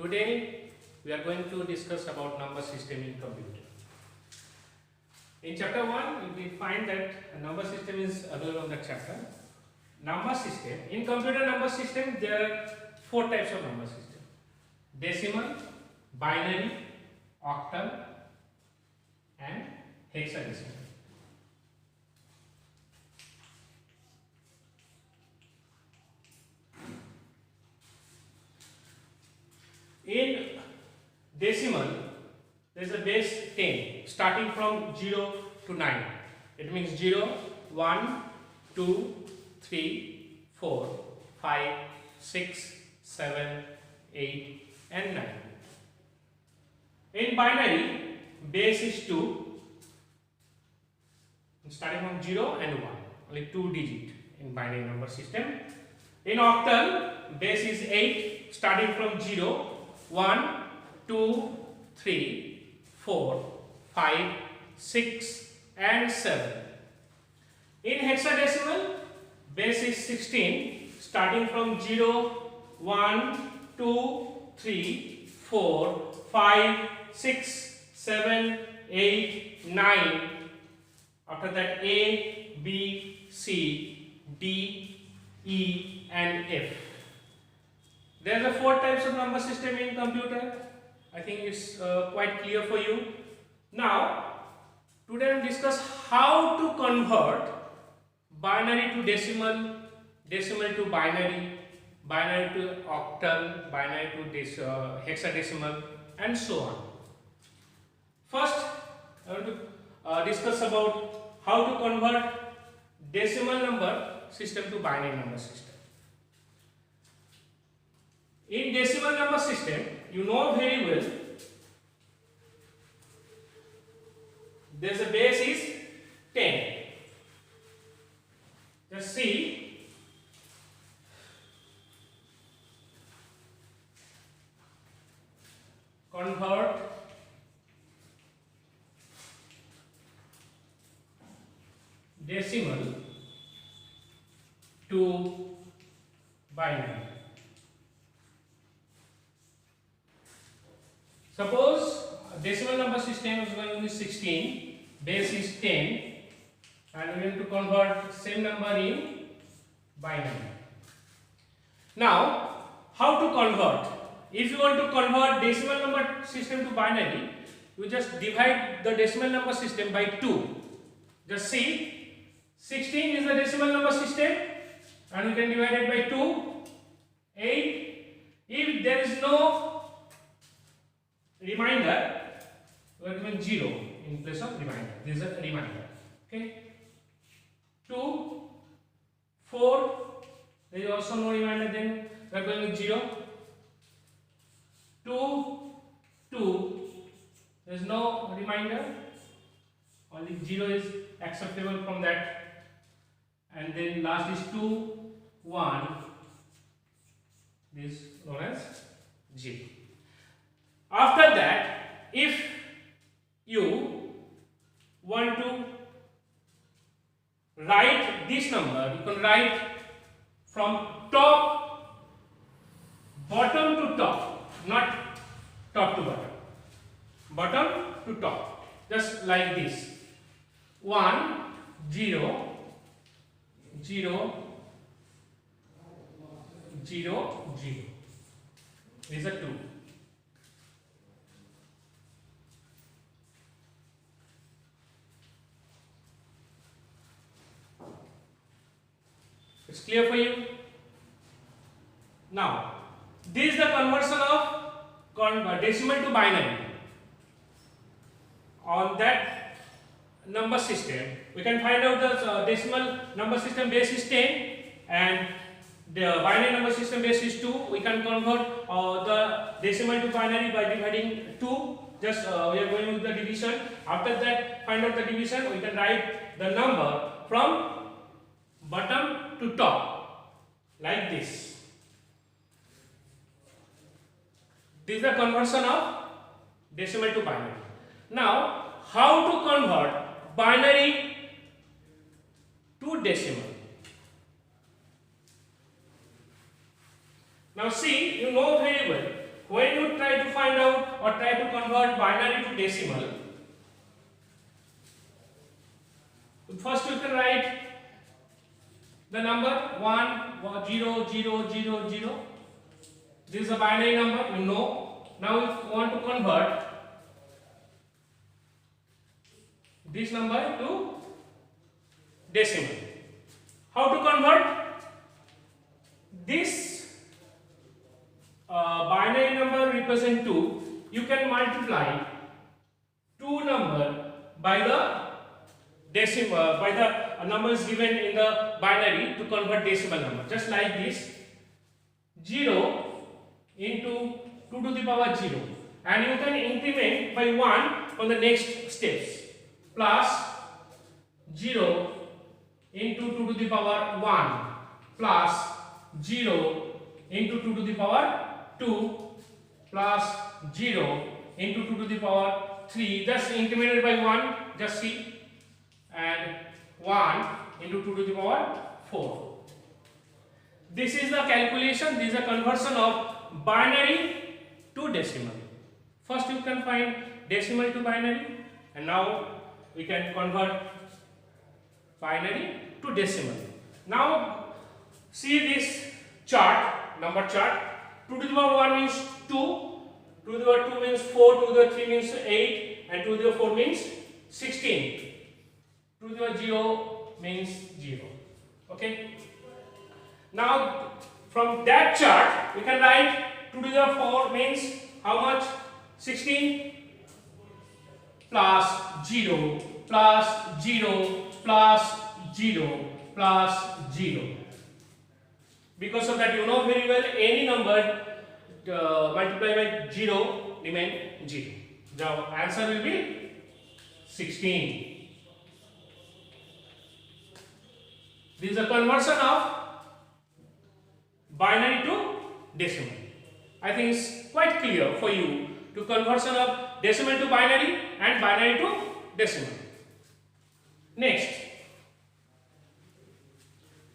Today we are going to discuss about number system in computer. In chapter 1 we find that a number system is available on the chapter. Number system. In computer number system there are 4 types of number system. Decimal, binary, octal and hexadecimal. In decimal, there is a base 10 starting from 0 to 9. It means 0, 1, 2, 3, 4, 5, 6, 7, 8 and 9. In binary, base is 2 starting from 0 and 1. Only 2 digit in binary number system. In octal, base is 8 starting from 0, 1, 2, 3, 4, 5, 6 and 7. In hexadecimal, base is 16 starting from 0, 1, 2, 3, 4, 5, 6, 7, 8, 9. After that A, B, C, D, E and F. There are 4 types of number system in computer. I think it's quite clear for you. Now, today I will discuss how to convert binary to decimal, decimal to binary, binary to octal, binary to hexadecimal and so on. First, I want to discuss about how to convert decimal number system to binary number system. In decimal number system, you know very well, there's a base is 10. Just see, convert decimal to binary. Suppose decimal number system is going to be 16, base is 10 and we are going to convert same number in binary. Now, how to convert? If you want to convert decimal number system to binary, you just divide the decimal number system by 2. Just see, 16 is the decimal number system and you can divide it by 2, 8. If there is no reminder, we are given 0 in place of reminder. This is a reminder. Okay. 2, 4, there is also no reminder, then we are going with 0. 2, 2, there is no reminder, only 0 is acceptable from that. And then last is 2, 1, this is known as 0. After that, if you want to write this number, you can write from top, bottom to top, not top to bottom, bottom to top, just like this. 1, 0, 0, 0, 0. These are 2. It's clear for you? Now, this is the conversion of decimal to binary. On that number system, we can find out the decimal number system base is 10 and the binary number system base is 2. We can convert the decimal to binary by dividing 2. Just we are going with the division. After that, find out the division. We can write the number from bottom to top like this. This is the conversion of decimal to binary. Now, how to convert binary to decimal? Now see, you know very well, when you or try to convert binary to decimal. First you can write the number 1 0 0 0 0. This is a binary number, you know. Now if you want to convert this number to decimal. How to convert this binary number represent 2? You can multiply 2 number by the decimal, by the numbers given in the binary to convert decimal number. Just like this, 0 into 2 to the power 0, and you can increment by 1 on the next steps, plus 0 into 2 to the power 1 plus 0 into 2 to the power 2 plus 0 into 2 to the power 3, just incremented by 1, just see, and 1 into 2 to the power 4. This is the calculation, this is a conversion of binary to decimal. First you can find decimal to binary, and now we can convert binary to decimal. Now see this chart, number chart. 2 to the power 1 means 2, 2 to the power 2 means 4, 2 to the power 3 means 8, and 2 to the power 4 means 16. 2 to the power 0 means 0. Okay. Now from that chart we can write 2 to the power 4 means how much? 16 plus 0 plus 0 plus 0 plus 0. Because of that, you know very well, any number multiplied by 0 remain 0. The answer will be 16. This is a conversion of binary to decimal. I think it's quite clear for you to conversion of decimal to binary and binary to decimal. Next,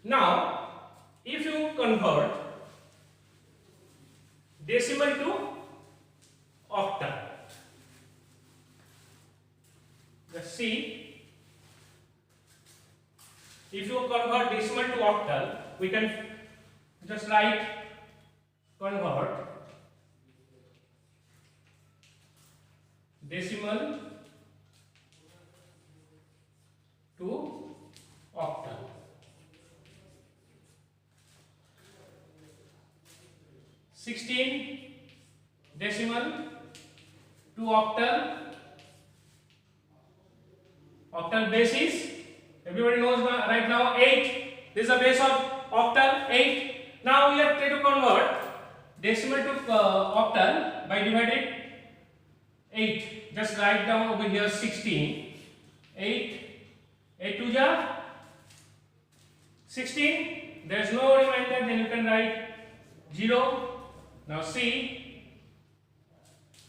now if you convert decimal to octal, let's see, if you convert decimal to octal, we can just write convert decimal to octal. (16) decimal to octal. Octal base is, everybody knows right now, 8. This is the base of octal, 8. Now we have tried to convert decimal to octal by dividing 8. Just write down over here 16. 8 to the 16. There is no remainder, then you can write 0. Now see,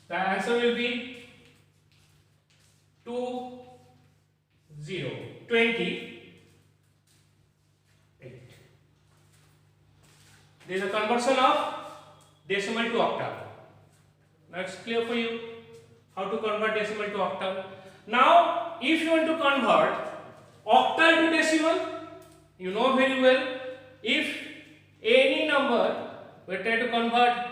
the answer will be 2 0 28. There is a conversion of decimal to octal. Now it's clear for you how to convert decimal to octal. Now if you want to convert octal to decimal, you know very well, if any number we try to convert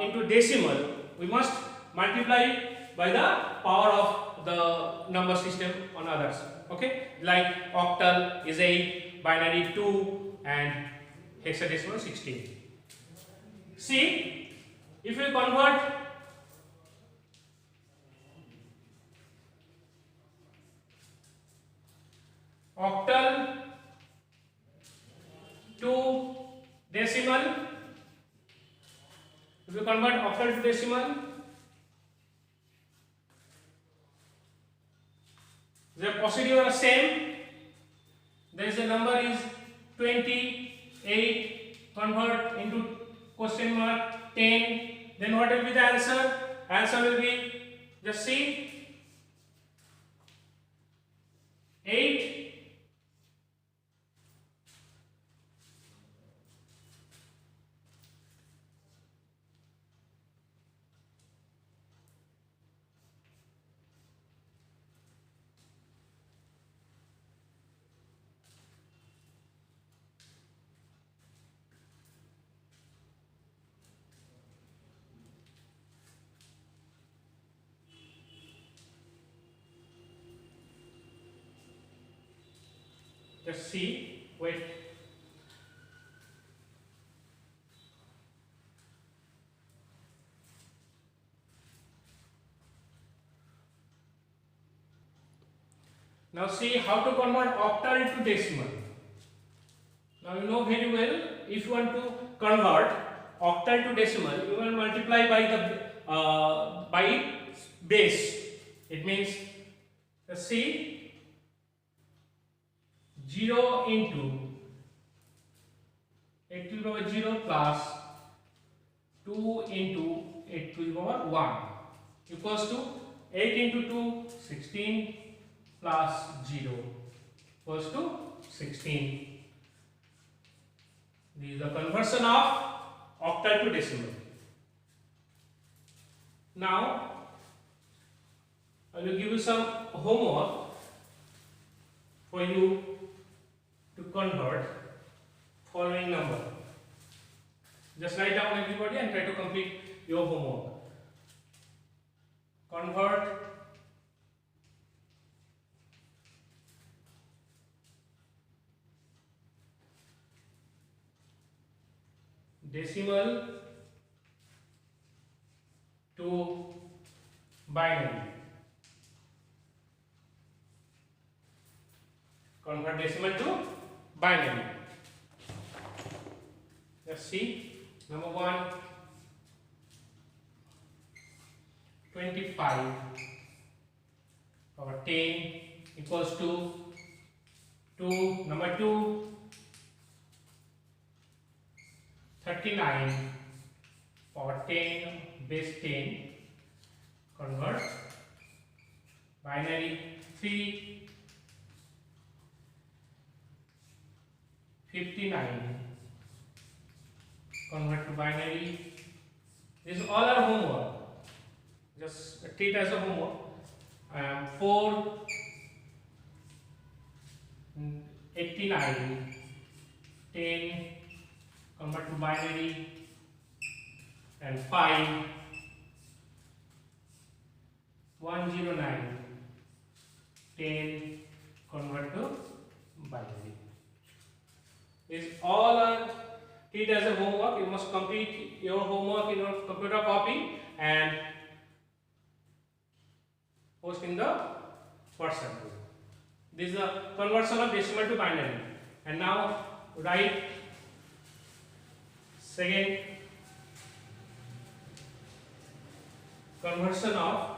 into decimal, we must multiply by the power of the number system on others. Okay, like octal is 8, binary 2, and hexadecimal 16. See, if you convert octal to decimal, if you convert octal to decimal, the procedure is same. There is a number is 28, convert into question mark 10. Then what will be the answer? Answer will be, just see, 8. Just see, wait. Now see how to convert octal to decimal. Now you know very well, if you want to convert octal to decimal, you will multiply by the by base. It means, let's see, 0 into 8 to the power 0 plus 2 into 8 to the power 1 equals to 8 into 2, 16 plus 0 equals to 16. This is the conversion of octal to decimal. Now I will give you some homework for you to convert following number. Just write down everybody and try to complete your homework. Convert decimal to binary. Convert decimal to binary. Let's see. Number 1, 25 power 10 equals to 2. Number 2, 39 power 10 base 10. Convert binary. 3, 59. Convert to binary. This is all our homework. Just treat as a homework. 4, 89, 10. Convert to binary. And 5, 109, 10. Convert to binary. This all are treat as a homework. You must complete your homework in your computer copy and post in the WhatsApp group. This is the conversion of decimal to binary. And now write second conversion of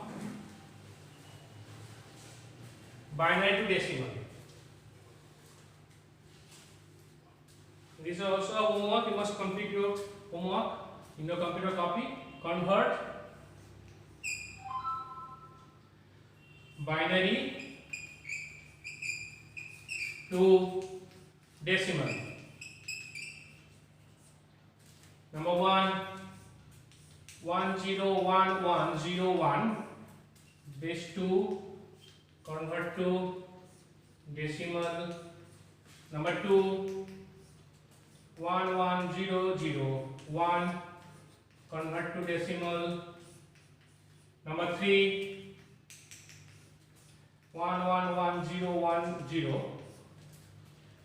binary to decimal. This is also a homework. You must complete your homework in your computer copy. Convert binary to decimal. Number 1, 101101 base 2. Convert to decimal. Number 2, 11001 convert to decimal. Number 3, 111010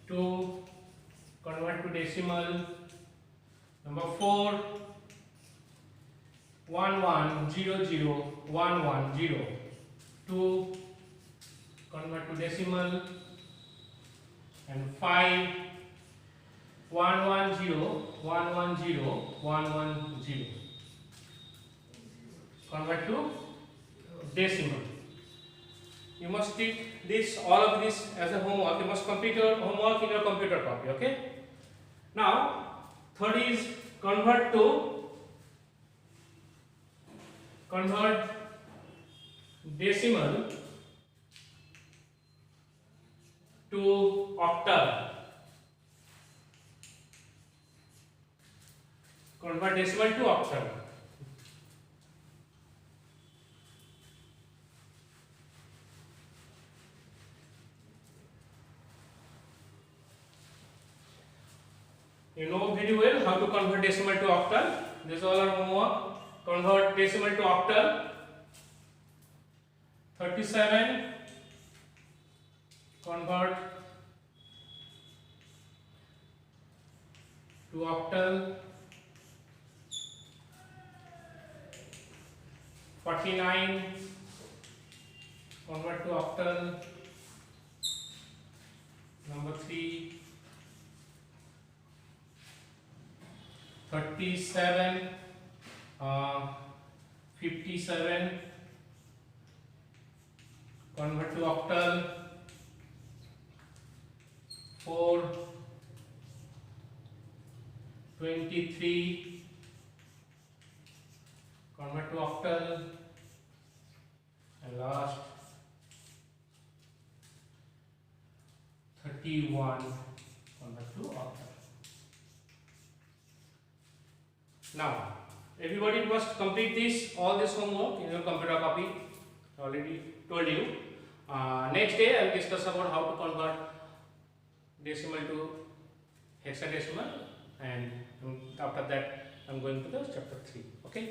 2 convert to decimal. Number 4, 110011 2 convert to decimal. And 5, 110110 convert to decimal. You must take this, all of this as a homework. You must complete your homework in your computer copy. Okay. Now, third is convert decimal to octal. Convert decimal to octal. You know very well how to convert decimal to octal. This is all our homework. Convert decimal to octal. 37 convert to octal, 49 convert to octal, number 3, 37, 57 convert to octal, 4, 23 convert to octal, and last 31 convert to octal. Now everybody must complete all this homework in your computer copy. I already told you. Next day I will discuss about how to convert decimal to hexadecimal, and after that I am going to the chapter 3. Okay.